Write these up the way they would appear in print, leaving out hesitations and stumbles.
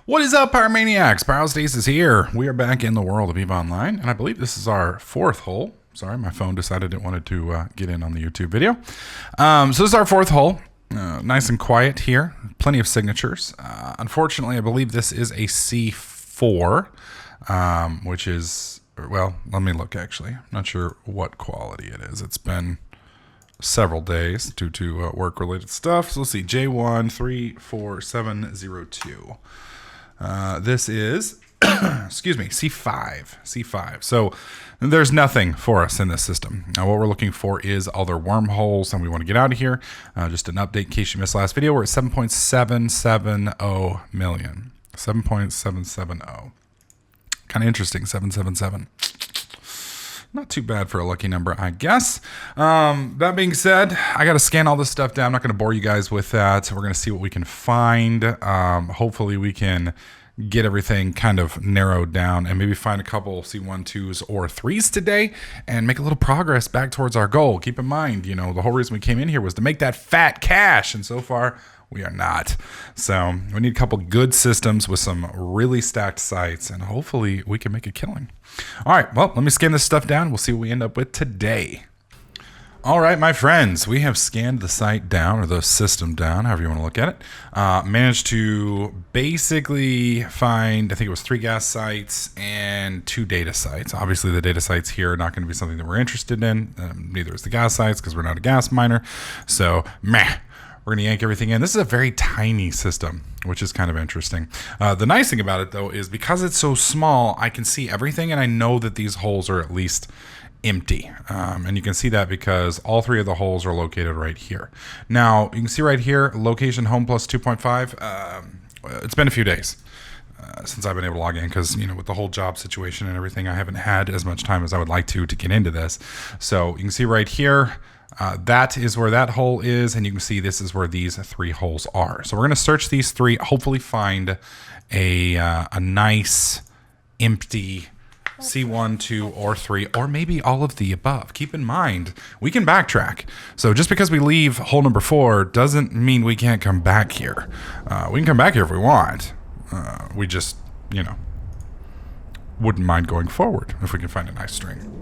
What is up, Pyromaniacs? Pyrostate is here. We are back in the world of EVE Online, and I believe this is our fourth hole. Sorry, my phone decided it wanted to get in on the YouTube video. So this is our fourth hole. Nice and quiet here. Plenty of signatures. Unfortunately, I believe this is a C4, which is, well, let me look actually. I'm not sure what quality it is. It's been several days due to work-related stuff. So let's see, J1 34702. This is, excuse me, C5. So there's nothing for us in this system. Now what we're looking for is other wormholes, and we want to get out of here. Just an update in case you missed last video. We're at 7.770 million. 7.770. Kind of interesting, 777. Not too bad for a lucky number, I guess. That being said, I got to scan all this stuff down. I'm not going to bore you guys with that. We're going to see what we can find. Hopefully we can get everything kind of narrowed down and maybe find a couple C1, 2s, or 3s today and make a little progress back towards our goal. Keep in mind, you know, the whole reason we came in here was to make that fat cash, and so far we are not. So we need a couple good systems with some really stacked sites, and hopefully we can make a killing. All right, well, let me scan this stuff down. We'll see what we end up with today. All right, my friends, we have scanned the site down, or the system down, however you want to look at it. Managed to basically find, I think it was 3 gas sites and 2 data sites. Obviously, the data sites here are not going to be something that we're interested in. Neither is the gas sites because we're not a gas miner. So, meh. We're going to yank everything in. This is a very tiny system, which is kind of interesting. The nice thing about it, though, is because it's so small, I can see everything, and I know that these holes are at least empty. And you can see that because all 3 of the holes are located right here. Now, you can see right here, location home plus 2.5. It's been a few days since I've been able to log in because, you know, with the whole job situation and everything, I haven't had as much time as I would like to get into this. So you can see right here, that is where that hole is, and you can see this is where these 3 holes are. So we're going to search these 3, hopefully find a nice empty C1, 2, or 3, or maybe all of the above. Keep in mind, we can backtrack. So just because we leave hole number 4 doesn't mean we can't come back here. We can come back here if we want. We just, you know, wouldn't mind going forward if we can find a nice string.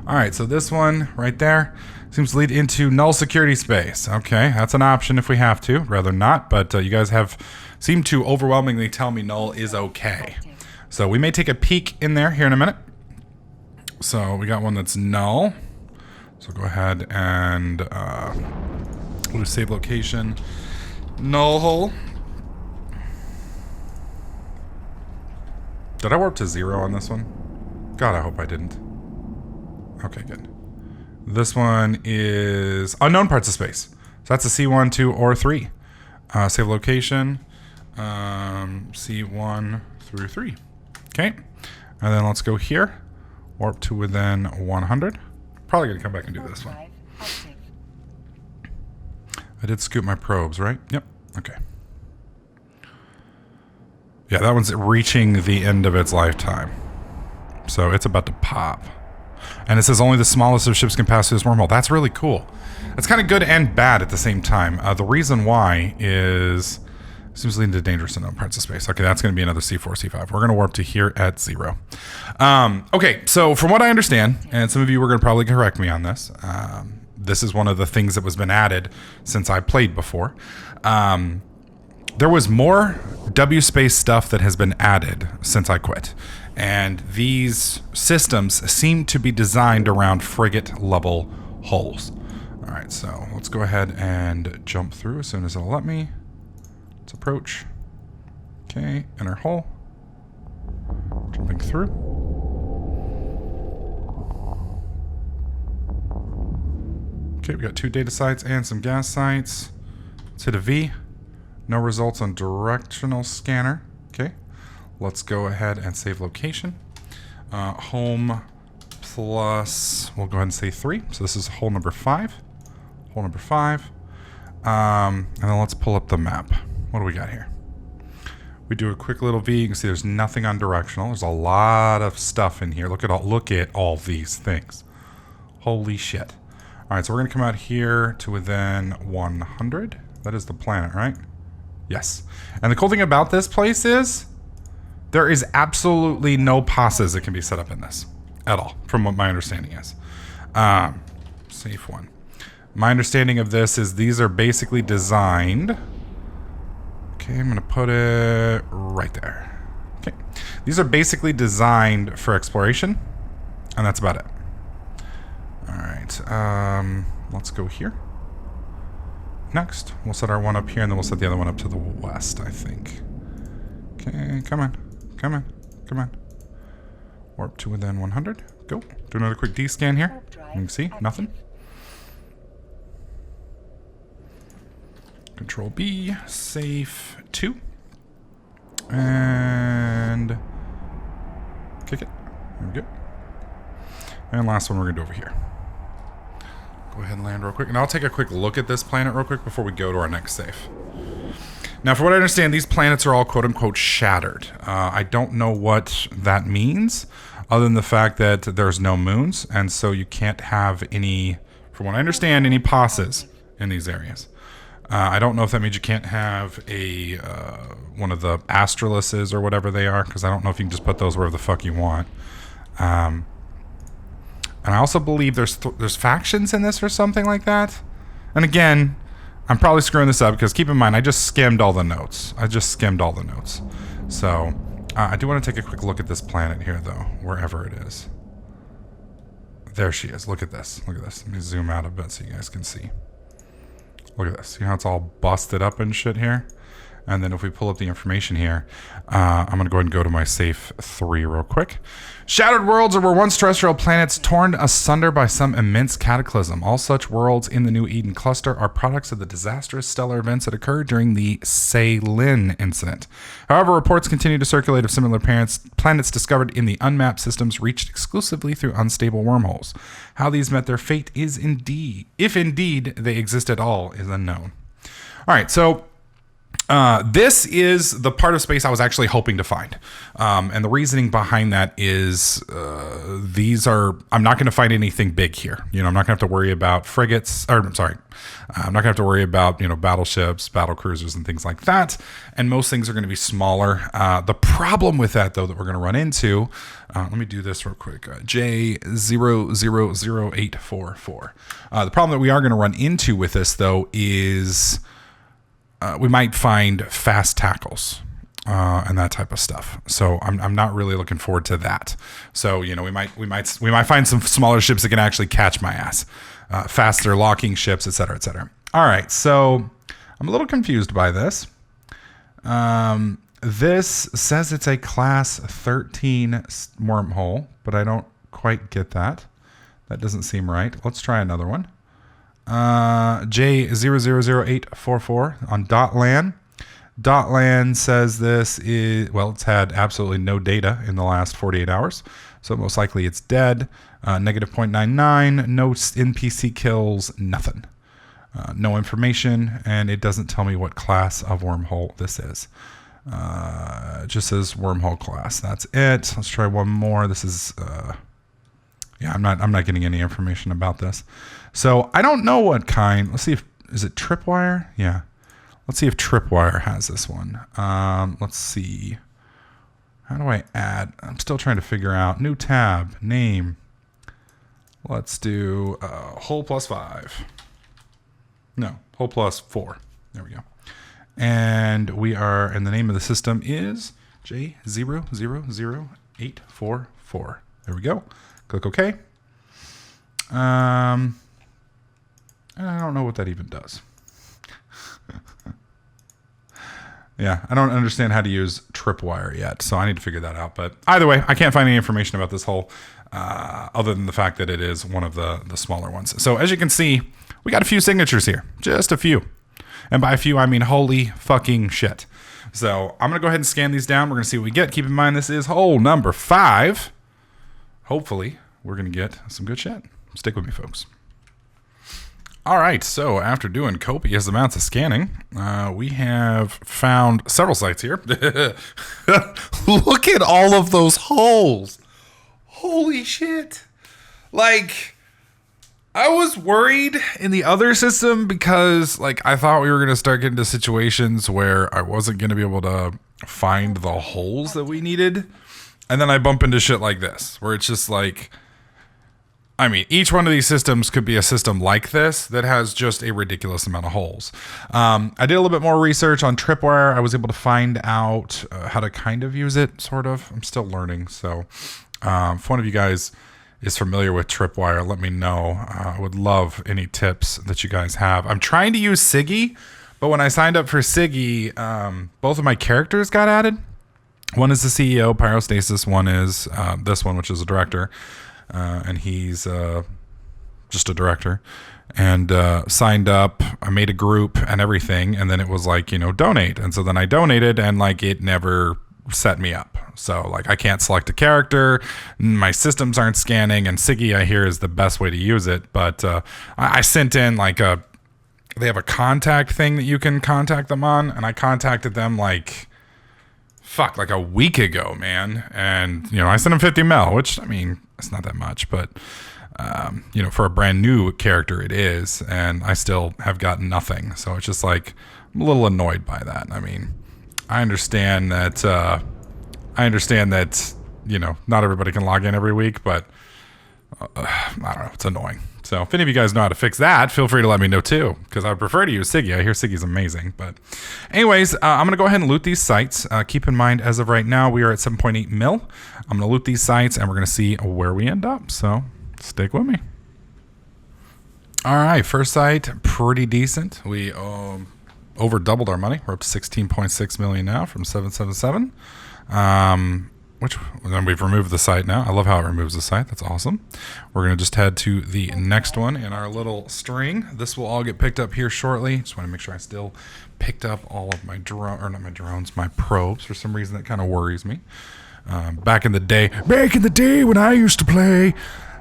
All right, so this one right there seems to lead into null security space. Okay, that's an option if we have to, rather not, but you guys have seemed to overwhelmingly tell me null is okay. So we may take a peek in there here in a minute. So we got one that's null. So go ahead and we'll do save location, null hole. Did I warp to 0 on this one? God, I hope I didn't. Okay, good. This one is unknown parts of space. So that's a C1, 2, or 3. Save location, C1 through 3. Okay, and then let's go here, warp to within 100. Probably gonna come back and do this one. I did scoop my probes, right? Yep, okay. Yeah, that one's reaching the end of its lifetime. So it's about to pop. And it says only the smallest of ships can pass through this wormhole. That's really cool. It's kind of good and bad at the same time. The reason why is seems leading to dangerous unknown parts of space. Okay, that's going to be another C4, C5. We're going to warp to here at 0. Okay, so from what I understand, and some of you were going to probably correct me on this, this is one of the things that was been added since I played before. There was more W space stuff that has been added since I quit. And these systems seem to be designed around frigate level holes. All right, so let's go ahead and jump through as soon as it'll let me. Let's approach. Okay, enter hole. Jumping through. Okay, we got 2 data sites and some gas sites. Let's hit a V. No results on directional scanner. Okay, let's go ahead and save location. Home plus, we'll go ahead and say 3. So this is hole number 5. Hole number 5. And then let's pull up the map. What do we got here? We do a quick little V. You can see there's nothing on directional. There's a lot of stuff in here. Look at all these things. Holy shit. All right, so we're gonna come out here to within 100. That is the planet, right? Yes. And the cool thing about this place is there is absolutely no passes that can be set up in this at all, from what my understanding is. Safe one. My understanding of this is these are basically designed. Okay, I'm going to put it right there. Okay. These are basically designed for exploration, and that's about it. All right. Let's go here. Next, we'll set our one up here, and then we'll set the other one up to the west, I think. Okay, come on. Come on. Come on. Warp to within 100. Go. Do another quick D-scan here. You can see, nothing. Control B, safe 2. And kick it. There we go. And last one we're going to do over here. Go ahead and land real quick. And I'll take a quick look at this planet real quick before we go to our next safe. Now, for what I understand, these planets are all quote-unquote shattered. I don't know what that means, other than the fact that there's no moons, and so you can't have any, from what I understand, any passes in these areas. I don't know if that means you can't have a one of the astroluses or whatever they are, because I don't know if you can just put those wherever the fuck you want. And I also believe there's factions in this or something like that. And again, I'm probably screwing this up because keep in mind, I just skimmed all the notes. So I do want to take a quick look at this planet here, though, wherever it is. There she is. Look at this. Look at this. Let me zoom out a bit so you guys can see. Look at this. See how it's all busted up and shit here? And then if we pull up the information here, I'm going to go ahead and go to my safe 3 real quick. Shattered worlds were once terrestrial planets torn asunder by some immense cataclysm. All such worlds in the New Eden cluster are products of the disastrous stellar events that occurred during the Saylin incident. However, reports continue to circulate of similar planets discovered in the unmapped systems reached exclusively through unstable wormholes. How these met their fate is indeed, if indeed they exist at all, is unknown. All right, so this is the part of space I was actually hoping to find. And the reasoning behind that is I'm not going to find anything big here. I'm not going to have to worry about frigates, I'm not going to have to worry about, battleships, battle cruisers, and things like that. And most things are going to be smaller. The problem with that, though, that we're going to run into, let me do this real quick, J000844. The problem that we are going to run into with this, though, is we might find fast tackles and that type of stuff. So I'm not really looking forward to that. So we might find some smaller ships that can actually catch my ass, faster locking ships, etc., etc. All right, so I'm a little confused by this. This says it's a class 13 wormhole, but I don't quite get that. That doesn't seem right. Let's try another one. J000844 on .lan. .lan says this is, well, it's had absolutely no data in the last 48 hours, so most likely it's dead. Negative 0.99, no NPC kills, nothing. No information, and it doesn't tell me what class of wormhole this is. It just says wormhole class. That's it. Let's try one more. This is I'm not getting any information about this. So I don't know what kind. Let's see is it Tripwire? Yeah. Let's see if Tripwire has this one. Let's see. How do I add? I'm still trying to figure out. New tab, name. Let's do whole plus 5. No, whole plus 4. There we go. And we are, and the name of the system is J000844. There we go. Click OK. I don't know what that even does. Yeah, I don't understand how to use Tripwire yet, so I need to figure that out. But either way, I can't find any information about this hole other than the fact that it is one of the smaller ones. So as you can see, we got a few signatures here. Just a few. And by a few, I mean holy fucking shit. So I'm going to go ahead and scan these down. We're going to see what we get. Keep in mind, this is hole number 5. Hopefully, we're going to get some good shit. Stick with me, folks. All right, so after doing copious amounts of scanning, we have found several sites here. Look at all of those holes. Holy shit. Like, I was worried in the other system because, like, I thought we were going to start getting to situations where I wasn't going to be able to find the holes that we needed. And then I bump into shit like this, where it's just like, I mean, each one of these systems could be a system like this that has just a ridiculous amount of holes. I did a little bit more research on Tripwire. I was able to find out how to kind of use it, sort of. I'm still learning. So if one of you guys is familiar with Tripwire, let me know. I would love any tips that you guys have. I'm trying to use Siggy, but when I signed up for Siggy, both of my characters got added. One is the CEO, Pyrostasis. One is this one, which is a director. And he's just a director. And signed up. I made a group and everything. And then it was like, donate. And so then I donated, and like it never set me up. So like I can't select a character. My systems aren't scanning. And Siggy, I hear, is the best way to use it. But I sent in like they have a contact thing that you can contact them on. And I contacted them like a week ago, man. And, I sent him 50 mil, which, I mean, it's not that much, but, for a brand new character, it is. And I still have gotten nothing. So it's just like, I'm a little annoyed by that. I mean, I understand that, not everybody can log in every week, but I don't know. It's annoying. So if any of you guys know how to fix that, feel free to let me know too, because I prefer to use Siggy. I hear Siggy's amazing. But anyways, I'm going to go ahead and loot these sites. Keep in mind, as of right now, we are at 7.8 mil. I'm going to loot these sites, and we're going to see where we end up. So stick with me. All right, first site, pretty decent. We over doubled our money. We're up to 16.6 million now from 777. Then we've removed the site now. I love how it removes the site. That's awesome. We're going to just head to the next one in our little string. This will all get picked up here shortly. Just want to make sure I still picked up all of my my probes. For some reason, that kind of worries me. Back in the day when I used to play,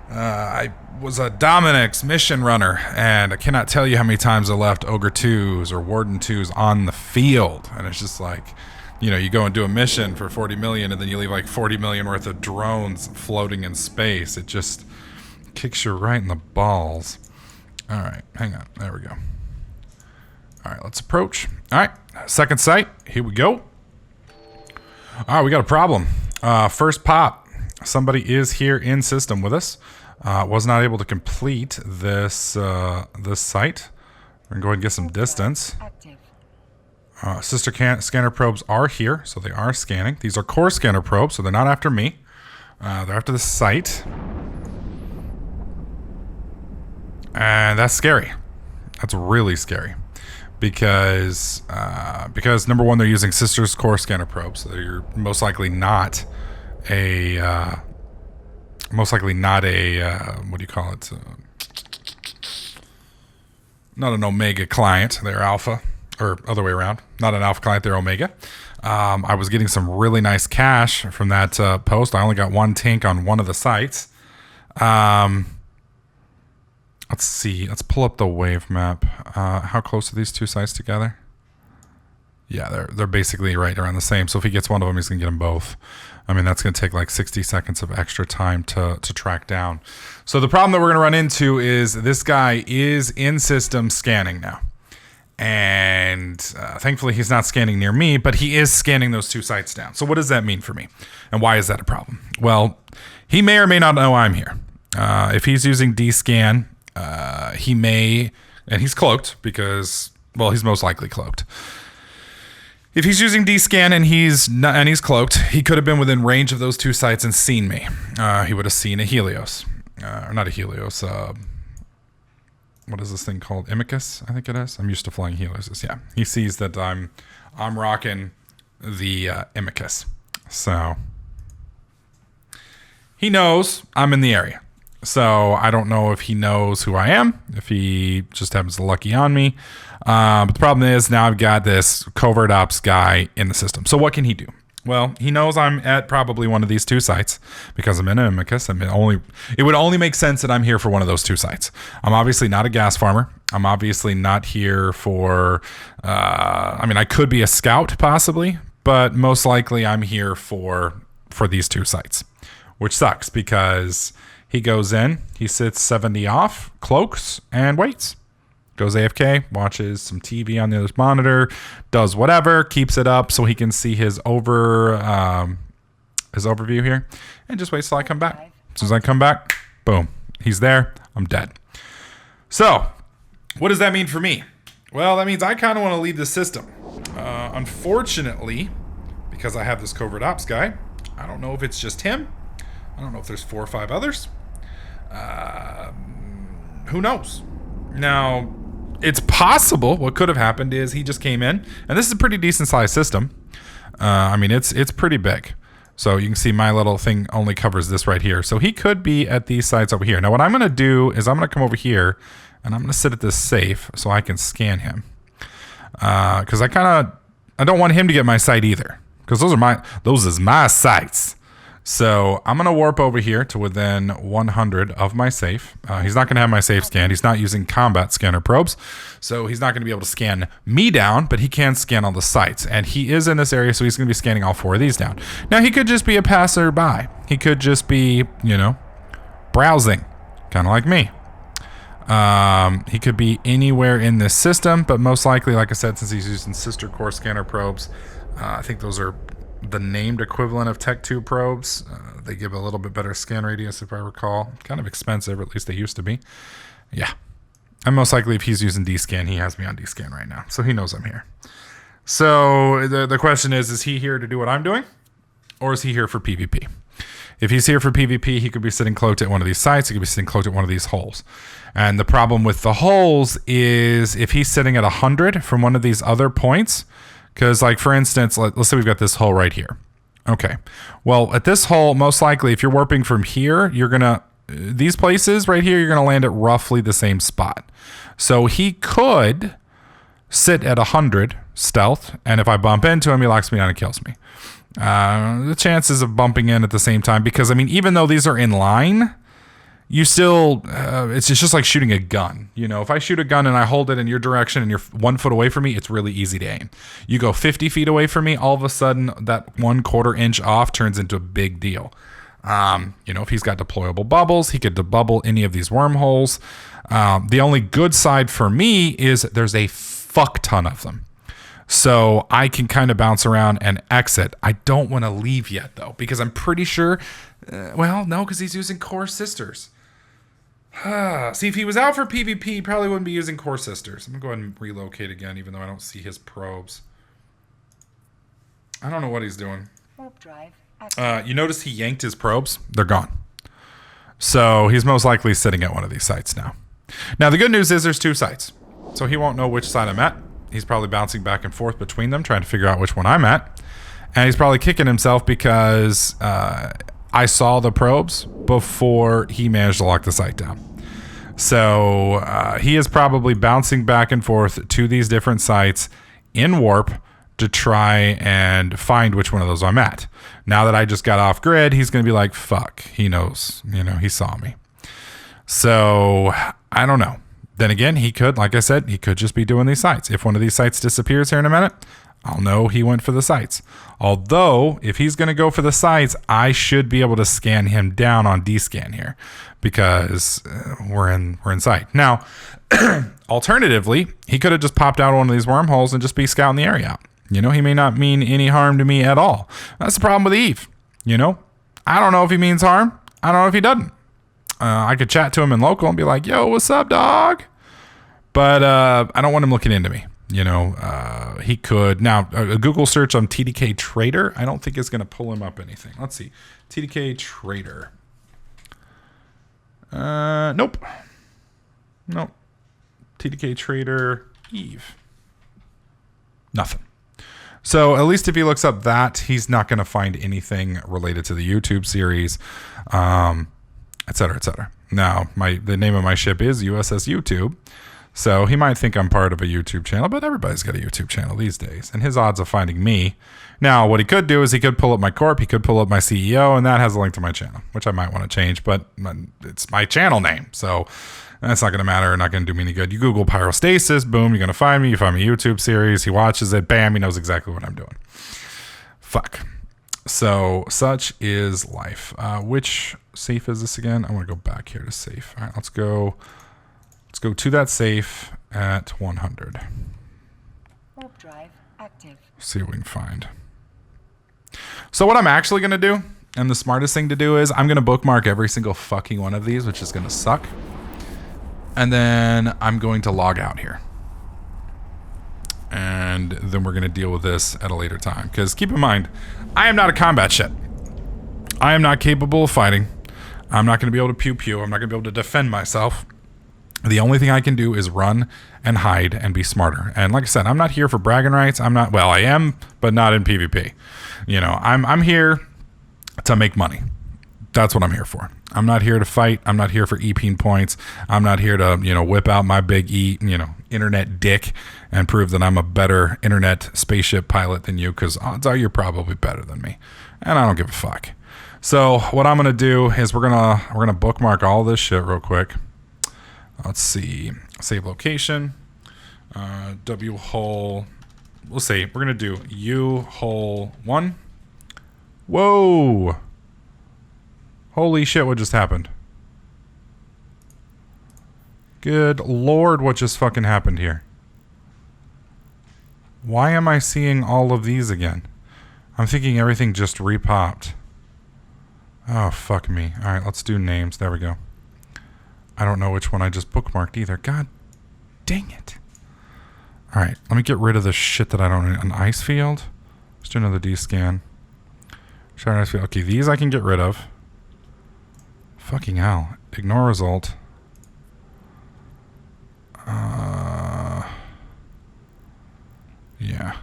I was a Dominic's mission runner, and I cannot tell you how many times I left Ogre 2s or Warden 2s on the field. And it's just like, you go and do a mission for 40 million, and then you leave like 40 million worth of drones floating in space. It just kicks you right in the balls. All right, hang on. There we go. All right, let's approach. All right, second site. Here we go. All right, we got a problem. First pop. Somebody is here in system with us. Was not able to complete this site. We're going to go ahead and get some distance. Sister scanner probes are here, so they are scanning. These are core scanner probes, so they're not after me. They're after the site. And that's scary. That's really scary. Because number one, they're using Sister's core scanner probes, so you're most likely not a what do you call it? Not an Omega client, they're Alpha. Or other way around, not an Alpha client, they're Omega. I was getting some really nice cash from that post. I only got one tank on one of the sites. Let's see. Let's pull up the wave map. How close are these two sites together? Yeah, they're basically right around the same. So if he gets one of them, he's going to get them both. I mean, that's going to take like 60 seconds of extra time to track down. So the problem that we're going to run into is this guy is in system scanning now. And thankfully he's not scanning near me, but he is scanning those two sites down. So what does that mean for me? And why is that a problem? Well, he may or may not know I'm here. If he's using D-scan, he may, and he's cloaked because, well, he's most likely cloaked. If he's using D-scan and he's cloaked, he could have been within range of those two sites and seen me. He would have seen a Helios, or not a Helios, what is this thing called? Imicus, I think it is. I'm used to flying Helios. Yeah, he sees that I'm rocking the Imicus, so he knows I'm in the area. So I don't know if he knows who I am, if he just happens to lucky on me. But the problem is now I've got this covert ops guy in the system. So what can he do? Well, he knows I'm at probably one of these two sites because I'm in Amicus. It would only make sense that I'm here for one of those two sites. I'm obviously not a gas farmer. I'm obviously not here for, I could be a scout possibly, but most likely I'm here for these two sites, which sucks because He goes in, he sits 70 off, cloaks, and waits. Goes AFK, watches some TV on the other monitor, does whatever, keeps it up so he can see his overview here, and just waits till I come back. As soon as I come back, boom, he's there. I'm dead. So, what does that mean for me? Well, that means I kind of want to leave the system. Unfortunately, because I have this covert ops guy, I don't know if it's just him. I don't know if there's 4 or 5 others. Who knows? Now, it's possible what could have happened is he just came in, and this is a pretty decent sized system. I mean, it's pretty big. So you can see my little thing only covers this right here. So he could be at these sites over here. Now, what I'm going to do is I'm going to come over here, and I'm going to sit at this safe so I can scan him. Because I don't want him to get my site either. Because those is my sites. So I'm going to warp over here to within 100 of my safe. He's not going to have my safe scanned. He's not using combat scanner probes. So he's not going to be able to scan me down, but he can scan all the sites. And he is in this area, so he's going to be scanning all 4 of these down. Now, he could just be a passerby. He could just be, browsing, kind of like me. He could be anywhere in this system, but most likely, like I said, since he's using sister core scanner probes, I think those are the named equivalent of Tech 2 probes. They give a little bit better scan radius, if I recall. Kind of expensive, or at least they used to be. Yeah. And most likely, if he's using D-scan, he has me on D-scan right now. So he knows I'm here. So the question is he here to do what I'm doing? Or is he here for PvP? If he's here for PvP, he could be sitting cloaked at one of these sites. He could be sitting cloaked at one of these holes. And the problem with the holes is if he's sitting at 100 from one of these other points, because, like, for instance, let's say we've got this hole right here. Okay. Well, at this hole, most likely, if you're warping from here, you're going to, these places right here, you're going to land at roughly the same spot. So he could sit at 100 stealth, and if I bump into him, he locks me down and kills me. The chances of bumping in at the same time, because, I mean, even though these are in line, you still, it's just like shooting a gun. If I shoot a gun and I hold it in your direction and you're 1 foot away from me, it's really easy to aim. You go 50 feet away from me, all of a sudden that 1/4 inch off turns into a big deal. If he's got deployable bubbles, he could debubble any of these wormholes. The only good side for me is there's a fuck ton of them. So I can kind of bounce around and exit. I don't want to leave yet, though, because I'm pretty sure, no, because he's using Core Sisters. See, if he was out for PvP, he probably wouldn't be using Core Sisters. I'm going to go ahead and relocate again, even though I don't see his probes. I don't know what he's doing. You notice he yanked his probes? They're gone. So he's most likely sitting at one of these sites now. Now, the good news is there's 2 sites. So he won't know which side I'm at. He's probably bouncing back and forth between them, trying to figure out which one I'm at. And he's probably kicking himself because I saw the probes before he managed to lock the site down. So he is probably bouncing back and forth to these different sites in warp to try and find which one of those I'm at. Now that I just got off grid, he's going to be like, fuck, he knows, he saw me. So I don't know. Then again, he could, like I said, he could just be doing these sites. If one of these sites disappears here in a minute, I'll know he went for the sites. Although, if he's going to go for the sites, I should be able to scan him down on D-scan here because we're in sight. Now, alternatively, he could have just popped out one of these wormholes and just be scouting the area out. He may not mean any harm to me at all. That's the problem with Eve. I don't know if he means harm. I don't know if he doesn't. I could chat to him in local and be like, yo, what's up, dog? But I don't want him looking into me. He could. Now, a Google search on TDK Trader, I don't think is going to pull him up anything. Let's see. TDK Trader. Nope. TDK Trader Eve. Nothing. So at least if he looks up that, he's not going to find anything related to the YouTube series, et cetera, et cetera. Now, the name of my ship is USS YouTube. So he might think I'm part of a YouTube channel, but everybody's got a YouTube channel these days. And his odds of finding me. Now, what he could do is he could pull up my corp, he could pull up my CEO, and that has a link to my channel, which I might want to change, but it's my channel name. So that's not going to matter, not going to do me any good. You Google pyrostasis, boom, you're going to find me. You find my YouTube series, he watches it, bam, he knows exactly what I'm doing. Fuck. So such is life. Which safe is this again? I want to go back here to safe. All right, let's go to that safe at 100. Warp drive active. See what we can find. So what I'm actually going to do, and the smartest thing to do, is I'm going to bookmark every single fucking one of these, which is going to suck. And then I'm going to log out here. And then we're going to deal with this at a later time. Because keep in mind, I am not a combat shit. I am not capable of fighting. I'm not going to be able to pew-pew. I'm not going to be able to defend myself. The only thing I can do is run and hide and be smarter. And like I said, I'm not here for bragging rights. I'm not, well, I am, but not in PvP. You know, I'm here to make money. That's what I'm here for. I'm not here to fight. I'm not here for EP points. I'm not here to, you know, whip out my big internet dick and prove that I'm a better internet spaceship pilot than you, because odds are you're probably better than me. And I don't give a fuck. So what I'm going to do is we're going to bookmark all this shit real quick. Let's see. Save location. W hole. We'll see. We're going to do U hole 1. Whoa. Holy shit, what just happened? Good Lord, what just fucking happened here? Why am I seeing all of these again? I'm thinking everything just repopped. Oh, fuck me. Alright, let's do names. There we go. I don't know which one I just bookmarked either. God dang it. Alright, let me get rid of the shit that I don't need. An ice field? Let's do another D-scan. Shard ice field. Okay, these I can get rid of. Fucking hell. Ignore result. Yeah.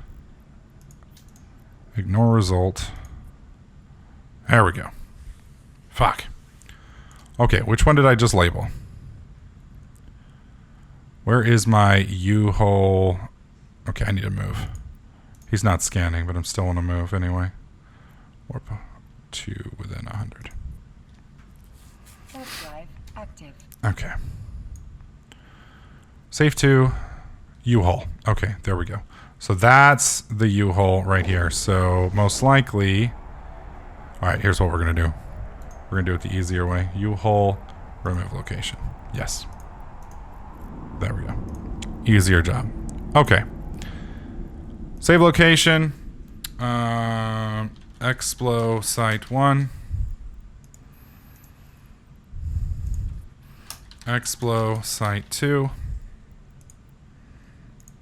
Ignore result. There we go. Fuck. Okay, which one did I just label? Where is my U-hole? Okay, I need to move. He's not scanning, but I'm still want to move anyway. Warp to within 100. Warp drive active. Okay. Save to U-hole. Okay, there we go. So that's the U-hole right here. So most likely... Alright, here's what we're going to do. We're going to do it the easier way. U-hole, remove location. Yes. There we go. Easier job. Okay. Save location. Explo site 1. Explo site 2.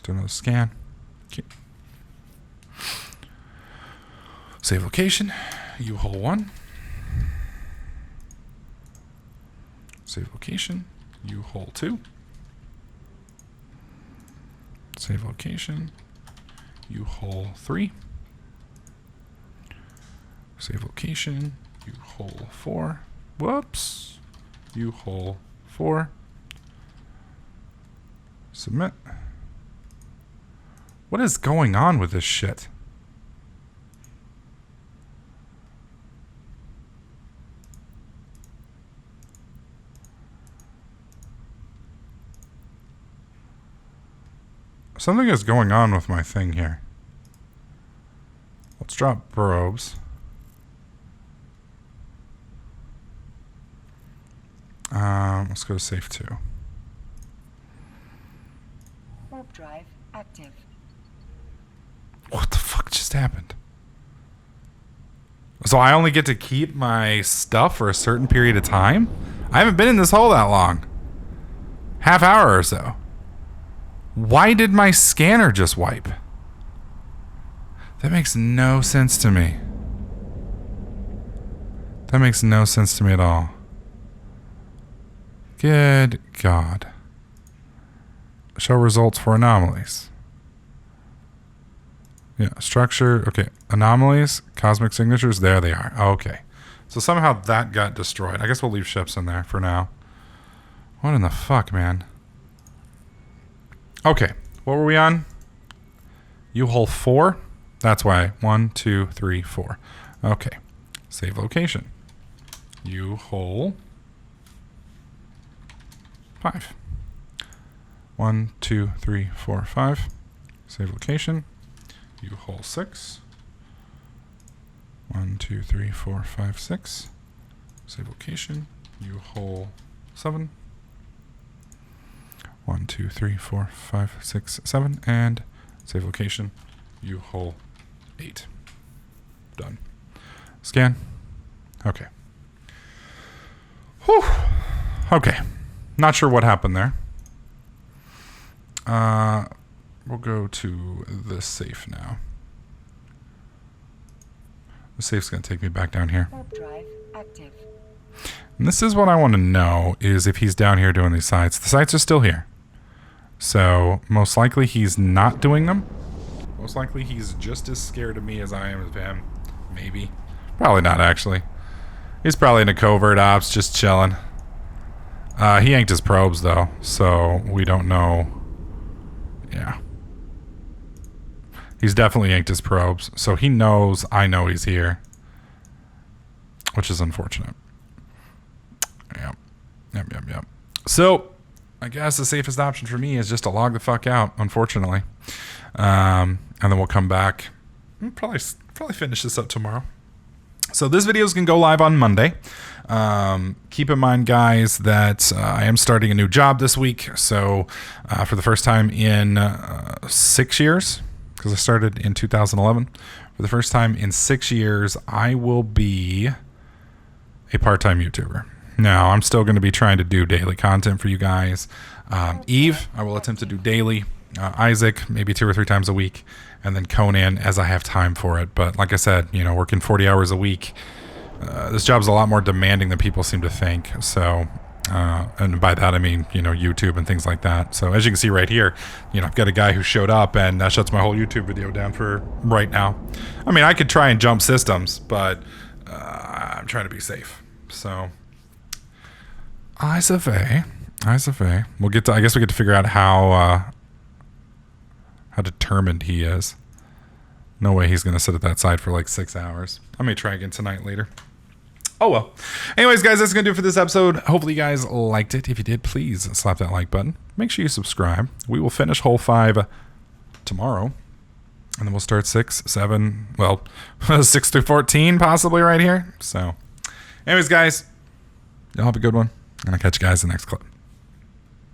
Do another scan. Okay. Save location. U-hole 1. Save location. U-hole 2. Save location. U-hole 3. Save location. U-hole 4. Whoops. U-hole 4. Submit. What is going on with this shit? Something is going on with my thing here. Let's drop probes. Let's go to safe 2. Warp drive active. What the fuck just happened? So I only get to keep my stuff for a certain period of time? I haven't been in this hole that long. Half hour or so. Why did my scanner just wipe? That makes no sense to me. That makes no sense to me at all. Good God. Show results for anomalies. Yeah, structure. Okay, anomalies, cosmic signatures. There they are. Okay. So somehow that got destroyed. I guess we'll leave ships in there for now. What in the fuck, man? Okay, what were we on? U-hole 4. That's why. 1, 2, 3, 4. Okay. Save location. U-hole 5. 1, 2, 3, 4, 5. Save location. U-hole 6. 1, 1, 2, 3, 4, 5, 6. Save location. U hole 7. 1, 2, 3, 4, 5, 6, 7. And save location. U hole 8. Done. Scan. Okay. Whew. Okay. Not sure what happened there. We'll go to the safe now. The safe's going to take me back down here. Warp drive active. And this is what I want to know, is if he's down here doing these sites. The sites are still here. So, most likely he's not doing them. Most likely he's just as scared of me as I am of him. Maybe. Probably not, actually. He's probably in a covert ops, just chilling. He yanked his probes, though, so we don't know. Yeah. He's definitely yanked his probes, so he knows I know he's here. Which is unfortunate. Yep. Yep. So, I guess the safest option for me is just to log the fuck out, unfortunately. And then we'll come back. We'll probably finish this up tomorrow. So this video is going to go live on Monday. Keep in mind, guys, that I am starting a new job this week. So for the first time in 6 years, because I started in 2011, for the first time in 6 years, I will be a part-time YouTuber. Now, I'm still going to be trying to do daily content for you guys. Eve, I will attempt to do daily. Isaac, maybe 2 or 3 times a week. And then Conan as I have time for it. But like I said, working 40 hours a week, this job's a lot more demanding than people seem to think. So, and by that I mean, YouTube and things like that. So as you can see right here, I've got a guy who showed up and that shuts my whole YouTube video down for right now. I mean, I could try and jump systems, but I'm trying to be safe. So, eyes of A. I guess we get to figure out how determined he is. No way he's going to sit at that side for like 6 hours. I may try again tonight later. Oh well. Anyways, guys, that's going to do it for this episode. Hopefully you guys liked it. If you did, please slap that like button. Make sure you subscribe. We will finish hole 5 tomorrow. And then we'll start 6, 7, 6 through 14 possibly right here. So, anyways, guys, y'all have a good one. And I'll catch you guys in the next clip.